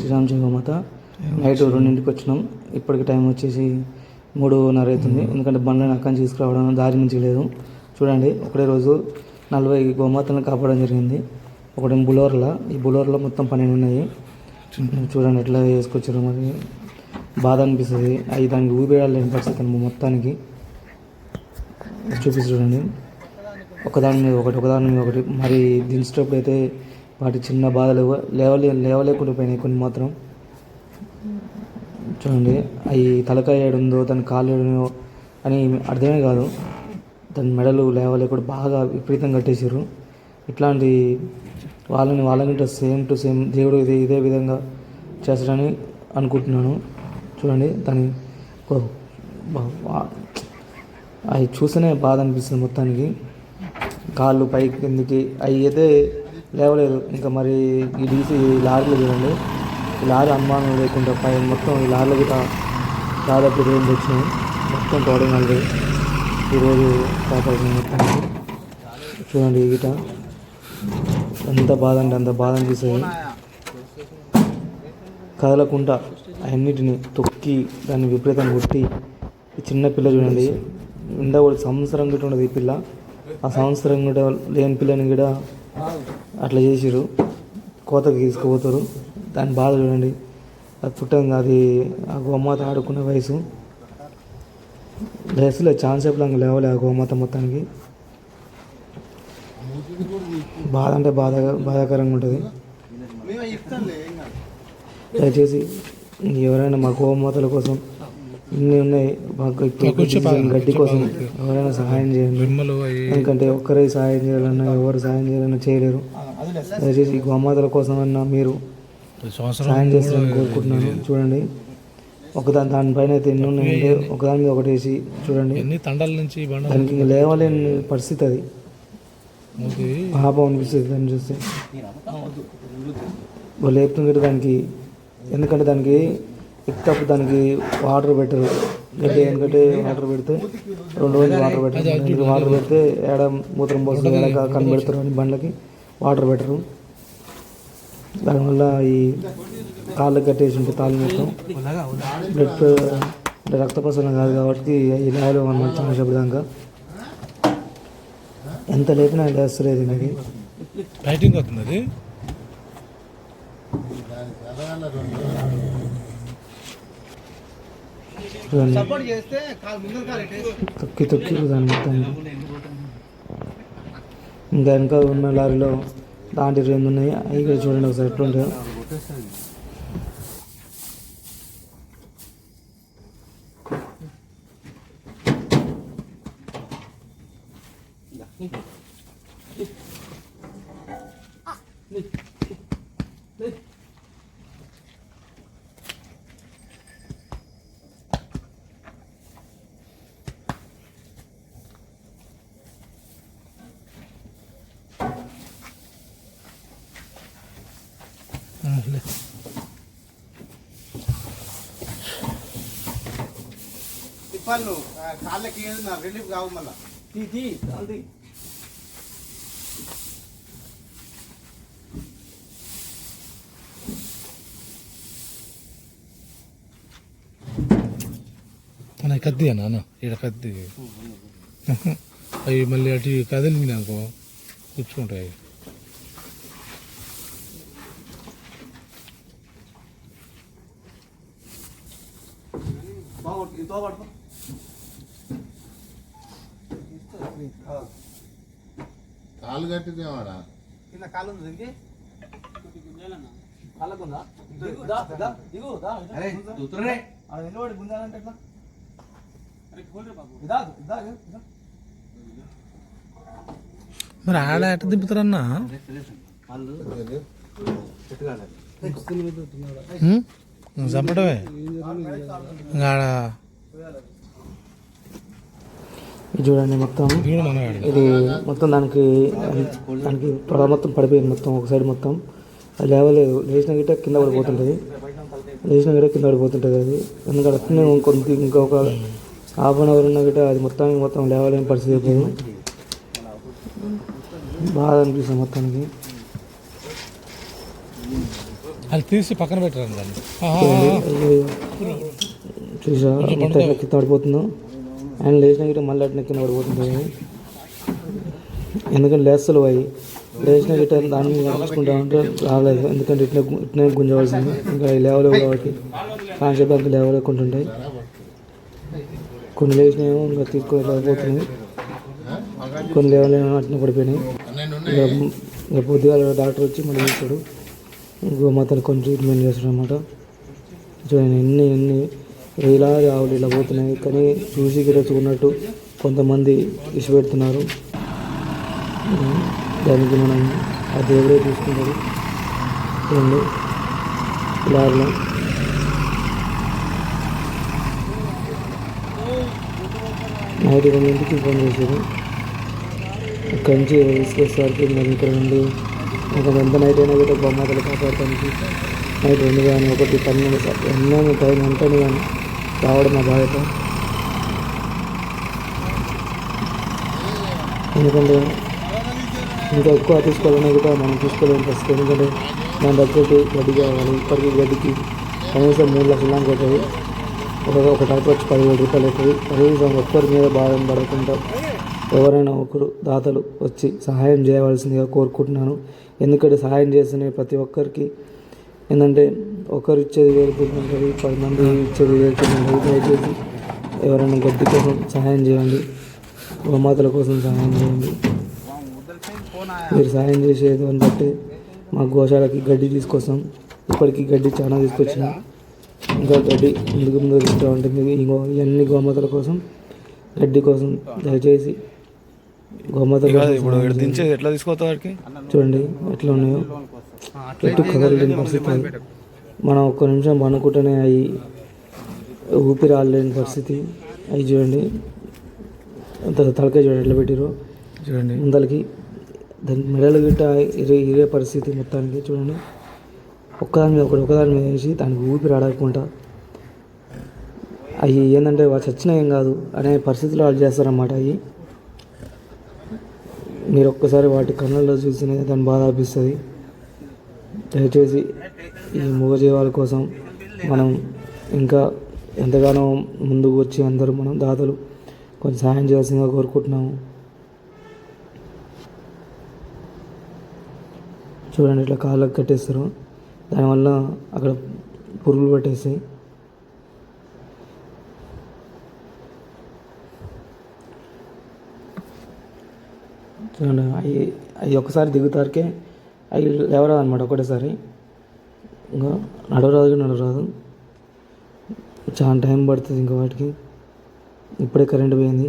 Sriram జగమాత. Night 2ంటికి వచ్చినాం. ఇప్పటికి time వచ్చేసి 3:30 అవుతుంది. ఎందుకంటే బండ్లను అక్కడి నుంచి తీసుకురావడం దారి నుంచి లేదు. చూడండి, ఒకటే రోజు 40 గోమాతలను కాపాడడం జరిగింది. ఒకటి బులోర్లా, ఈ బులోర్లో మొత్తం 12 ఉన్నాయి. చూడండి ఎట్లా వేసుకొచ్చారు. మరి బాధ అనిపిస్తుంది. అవి దానికి ఊపిరాలేని పరిస్థితి మొత్తానికి చూపిస్తు చూడండి. ఒకదాని మీద ఒకటి మరి దించేటప్పుడు అయితే వాటి చిన్న బాధలు లేవలేకుండా పోయినాయి కొన్ని మాత్రం. చూడండి, అవి తలకాయ ఏడుందో దాని కాలు ఏడుందో అని అర్థమే కాదు. దాని మెడలు లేవలేకుండా బాగా విపరీతంగా కట్టేసారు. ఇట్లాంటి వాళ్ళని సేమ్ టు సేమ్ దేవుడు ఇదే విధంగా చేస్తాడని అనుకుంటున్నాను. చూడండి, దాని అవి చూస్తేనే బాధ అనిపిస్తుంది మొత్తానికి. కాళ్ళు పైకి కిందికి అవి అయితే లేవలేదు. ఇంకా మరి ఈ డీసీ లారీలో చూడండి, ఈ లారీ అనుమానం లేకుండా పై మొత్తం ఈ లారీలో కూడా దాదాపు 20 వచ్చినాయి. మొత్తం తోడనాలి ఈరోజు కాపాడుతుంది మొత్తానికి. చూడండి ఈ గిట ఎంత బాధ అంటే అంత బాధ అనిపిస్తుంది. కదలకుండా అన్నిటిని తొక్కి దాన్ని విపరీతంగా కొట్టి ఈ చిన్న పిల్ల చూడండి, ఉండకూడదు సంవత్సరం గిట్ట ఉండదు ఈ పిల్ల. ఆ సంవత్సరం కూడా లేని పిల్లని కూడా అట్లా చేసిరు. కోతకి తీసుకుపోతారు. దాని బాధ చూడండి. అది పుట్టంగా అది ఆ గోమాత ఆడుకునే వయసు. వయసులో ఛాన్స్ చెప్పలేక లేవలే ఆ గోమాత మొత్తానికి. బాధ అంటే బాధాకరంగా ఉంటుంది. దయచేసి ఎవరైనా మా గోమాతల కోసం ఇన్ని ఉన్నాయి, గడ్డి కోసం ఎవరైనా సహాయం చేయండి. ఎందుకంటే ఒక్కరే సహాయం చేయాలన్నా ఎవరు సహాయం చేయాలన్నా చేయలేరు. దయచేసి గోమాతల కోసం అన్నా మీరు సహాయం చేస్తారని కోరుకుంటున్నాను. చూడండి, దానిపైన అయితే ఎన్ని ఉన్నాయంటే ఒకదాని మీద ఒకటి వేసి చూడండి, దానికి ఇంకా లేవలేని పరిస్థితి. అది పాపం అనిపిస్తుంది దాన్ని చూస్తే. వాళ్ళు లేపుతుంటే దానికి, ఎందుకంటే దానికి ఎక్కినప్పుడు దానికి వాటర్ పెట్టరు. ఎందుకంటే వాటర్ పెడితే 2 రోజులు వాటర్ పెట్టరు. ఎందుకంటే వాటర్ పెడితే ఏడ మూత్రం పోస్తుంది, ఏడ కనబెడతారు అని బండ్లకి వాటర్ పెట్టరు. దానివల్ల ఈ కాళ్ళకి కట్టేసి ఉంటే తాళ్ళు మొత్తం బ్లడ్ అంటే రక్త ప్రసరణ కాదు కాబట్టి ఈ లేవలు అన్నమాట. చాలా దాకా ఎంత లేపినా లేస్తలేదు. ఇది ఫైటింగ్ అవుతుంది. తొక్కి దాని మొత్తాన్ని. ఇంకా వెనక ఉన్న లారీలో దాంట్లో 2 ఉన్నాయి. అవి కూడా చూడండి ఒకసారి ఎట్లుంటాయో. తిప్పాలు కాళ్ళకి రిలీఫ్ కావు మళ్ళా కద్ది అన్న ఇక్కడ కద్ది అవి మళ్ళీ అటు కదిలినాకో కూర్చుంటాయి. కాలు కట్టిదేవాడా కింద కాలు ఉంది దీనికి. కాళ్ళకుందా నిలబడి గుంజాలంటే ఎట్లా? మరి ఆడ ఎట్ట దింపుతారన్నా? చంపడమే ఆడ. చూడండి మొత్తం ఇది మొత్తం దానికి తొడ మొత్తం పడిపోయింది. మొత్తం ఒక సైడ్ మొత్తం అది లేవలేదు. లేచిన గిట్ట కింద పడిపోతుంటుంది. అది ఎందుకంటే అట్లనే ఇంకొక హాఫ్ అన్ అవర్ ఉన్న గిట్ట అది మొత్తం లేవలేని పరిస్థితి అయిపోయింది. బాధ అనిపిస్తుంది మొత్తానికి. అది తీసి పక్కన పెట్టారు దాన్ని. చూసా మొత్తం ఎట్లా కింద పడిపోతుందో. ఆయన లేచిన గిట్ట మళ్ళీ అట్లా కింద పడిపోతుంది. ఎందుకంటే లేస్తలు అవి లేచిన గిట్ట దాని మీద నడుచుకుంటా ఉంటే రాలేదు. ఎందుకంటే ఇట్నే గుంజవలసింది. ఇంకా లేవలేవు కాబట్టి కాన్సెప్ట్ అంతా లేవలేకుంటుంటాయి. కొన్ని లేచినాయేమో ఇంకా తీసుకొని కొన్ని లేవలేమో అట్నే పడిపోయినాయి. ఇంకా పొద్దుగా డాక్టర్ వచ్చి మళ్ళీ చూస్తాడు. గోమాతలు కొన్ని ట్రీట్మెంట్ చేస్తాడు అనమాట. చూడండి ఎన్ని వేలాది ఆవులు ఇలా పోతున్నాయి. కానీ చూసి గిరచుకున్నట్టు కొంతమంది ఇష్టపెడుతున్నారు. దానికి మనం ఆ దేవుడే చూసుకుంటాడు. చూడండి లారీలో నైట్ 2 ఫోన్ చేశారు. ఇక్కడి నుంచి తీసుకొస్తారు. మరి ఇక్కడ నుండి ఇంకా ఎంత నైట్ అయినా కూడా గోమాతలు కాపాడటానికి నైట్ 2 కానీ 1, 12 ఎన్నో టైం ఉంటుంది కానీ రావడం మా బాధ్యత. ఎందుకంటే ఇంకా ఎక్కువ తీసుకోవాలన్నా కూడా మనం తీసుకోలేని పరిస్థితి. ఎందుకంటే దాని దగ్గరికి గడ్డి కావాలి. ఇప్పటికీ గడ్డికి కనీసం 3 లక్షల దాకా అవుతుంది. ఒక టైప్ వచ్చి 17 రూపాయలు అవుతుంది. కనీసం ఒక్కరి మీద భారం పడకుండా ఎవరైనా ఒకరు దాతలు వచ్చి సహాయం చేయవలసిందిగా కోరుకుంటున్నాను. ఎందుకంటే సహాయం చేస్తున్న ప్రతి ఒక్కరికి ఏంటంటే ఒకరు ఇచ్చేది వేరుకుంటుంటుంది, 10 మంది ఇచ్చేది వేరుకుంటుంటుంది. దయచేసి ఎవరైనా గడ్డి కోసం సహాయం చేయండి, గోమాతల కోసం సహాయం చేయండి. మీరు సహాయం చేసేది అని బట్టి మా గోశాలకి గడ్డి తీసుకొస్తాం. ఇప్పటికీ గడ్డి చాలా తీసుకొచ్చిన, ఇంకా గడ్డి ముందు తీసుకుంటూ ఉంటుంది. ఇవన్నీ గోమాతల కోసం గడ్డి కోసం దయచేసి గోమాతల ఇప్పుడు దించేది ఎట్లా తీసుకోవద్దు వాడికి చూడండి ఎట్లా ఉన్నాయో. ఎటు కదలలేని పరిస్థితి. మనం ఒక్క నిమిషం పనుకుంటేనే అవి ఊపిరి ఆడలేని పరిస్థితి. అవి చూడండి తలకాయ చూడండి ఎట్లా పెట్టిరో చూడండి. ముందలకి దాని మెడలు గిట్ట ఇరే పరిస్థితి మొత్తానికి. చూడండి ఒకదాని మీద వేసి దానికి ఊపిరి ఆడకుండా అవి ఏంటంటే వాళ్ళు చచ్చినా ఏం కాదు అనే పరిస్థితిలో వాళ్ళు చేస్తారన్నమాట. అవి మీరు ఒక్కసారి వాటి కళ్ళల్లో చూస్తేనే దాన్ని బాధ అనిపిస్తుంది. దయచేసి ఈ మూగజీవాల కోసం మనం ఇంకా ఎంతగానో ముందుకు వచ్చి అందరూ మనం దాతలు కొంచెం సహాయం చేయాల్సిందిగా కోరుకుంటున్నాము. చూడండి ఇట్లా కాళ్ళకు కట్టేస్తారు. దానివల్ల అక్కడ పురుగులు పట్టేస్తాయి. చూడండి అవి ఒకసారి దిగుతారికే అవి లేవరాదు అనమాట ఒకటేసారి. ఇంకా నడవరాదు. చాలా టైం పడుతుంది ఇంకా వాటికి. ఇప్పుడే కరెంట్ పోయింది.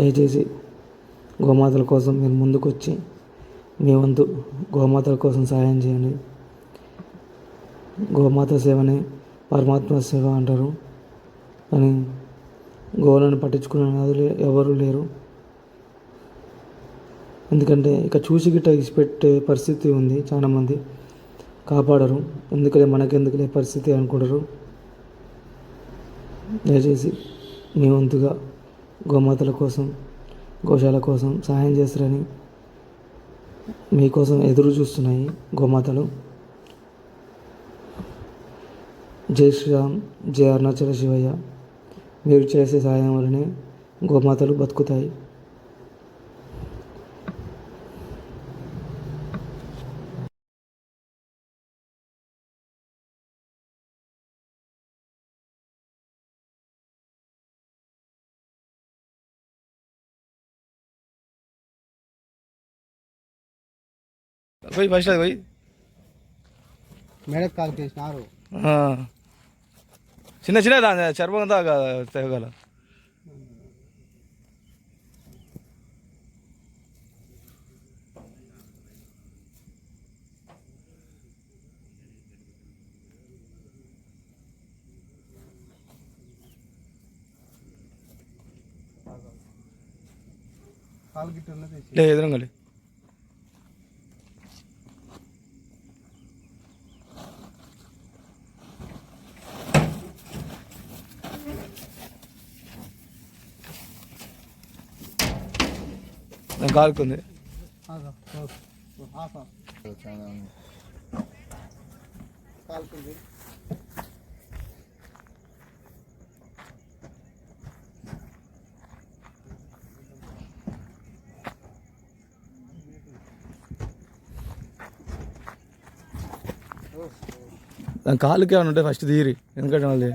దయచేసి గోమాతల కోసం మీరు ముందుకు వచ్చి మీ వంతు గోమాతల కోసం సహాయం చేయండి. గోమాత సేవనే పరమాత్మ సేవ అంటారు. కానీ గోవులను పట్టించుకునే వాళ్ళు ఎవరు లేరు. ఎందుకంటే ఇక చూసి గిట్ట ఇసిపెట్టే పరిస్థితి ఉంది. చాలామంది కాపాడరు. ఎందుకలే మనకెందుకులే పరిస్థితి అనుకుంటారు. దయచేసి మీ వంతుగా గోమాతల కోసం గోశాల కోసం సహాయం చేస్తారని మీకోసం ఎదురు చూస్తున్నాయి గోమాతలు. జై శ్రీరామ్, జై అరుణాచల శివయ్య. మీరు చేసే సహాయం వల్లనే గోమాతలు బతుకుతాయి. పోయి ఫస్ట్ అది పోయి మేడకు కాల్ చేసినారు. చిన్న దాని చర్మం దాకా తెగల కాల్ గిట్ట ఉన్నది లే ఎదురంగలి దాని కాలుకుంది. కాలుకుంది. దాని కాలుకి ఏమైనా ఉంటే ఫస్ట్ తీరి, ఎందుకంటే మళ్ళీ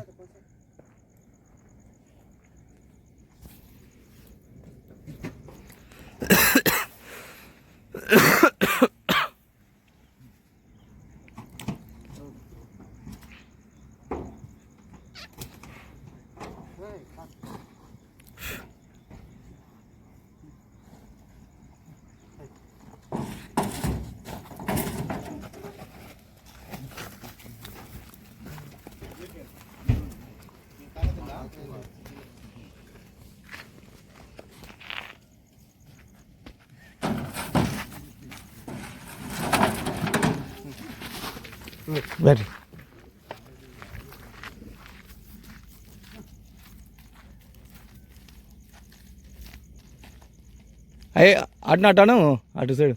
వెరీ అయ్యే అటును అటు సైడ్.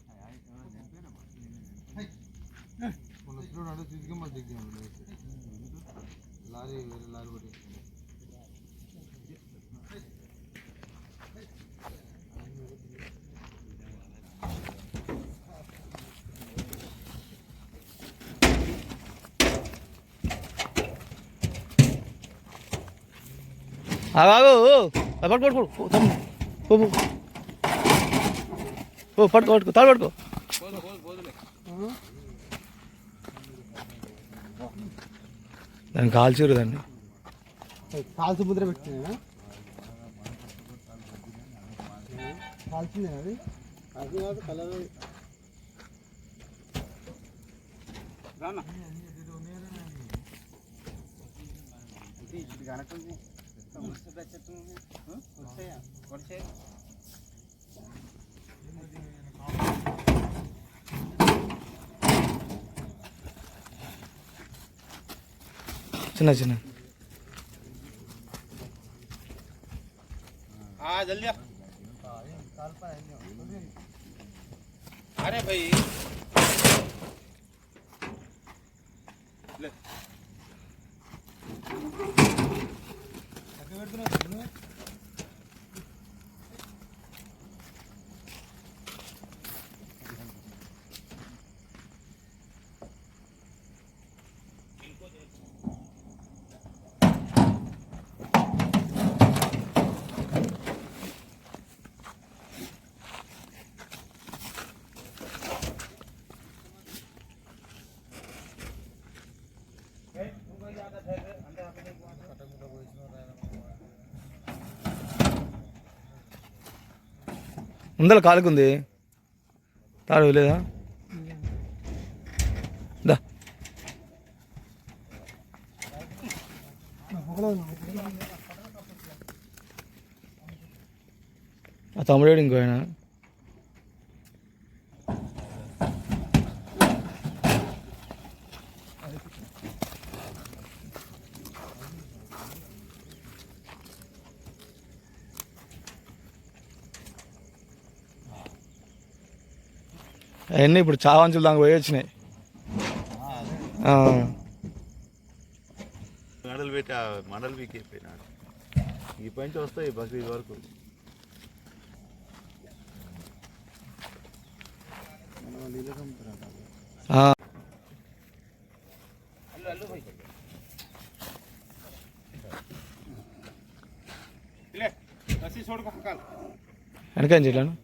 ఆగు పట్టు పట్టుకో, పట్టుకో పట్టుకో, తాడు పట్టుకో. దాన్ని కాల్చిరు, దాన్ని కాల్చి ముద్ర పెట్టినా కాల్చింది అది. అది కాదు కలర్ చిన్న చిన్న जल्दी अरे भाई ले ముందర కాలుకుంది, తాడు లేదా దా. ఆ తమ్ముడు ఇంకో ఆయన అవన్నీ ఇప్పుడు చావంచులు దాకా పోయి వచ్చినాయి. మండలు పెట్టి మండలు వీకెళ్ళిపోయినాడు. ఈ పంచి వస్తాయి బక్రీద్ వరకు. వెనకేం చేయలేను.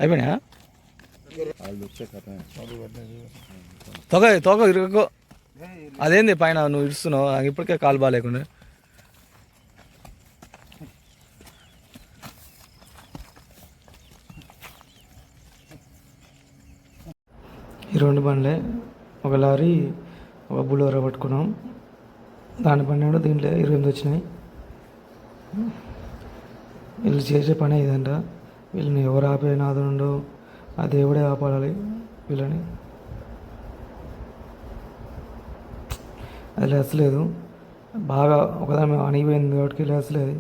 అయిపోయినా తొగ ఇరుకో. అదేంది పైన నువ్వు ఇడుస్తున్నావు, నాకు ఇప్పటికే కాలు బాగాలేకుండా. ఈ రెండు బండ్లే, ఒక లారీ ఒక బులోరా పట్టుకున్నాం. దాని 12, దీంట్లో 28 వచ్చినాయి. వీళ్ళు చేసే పని ఇదంట. వీళ్ళని ఎవరు ఆపే నాదుండో ఆ దేవుడే ఆపాడాలి వీళ్ళని. అది లేసలేదు, బాగా ఒకదాని అణిగిపోయింది కాబట్టి లేసలేదు.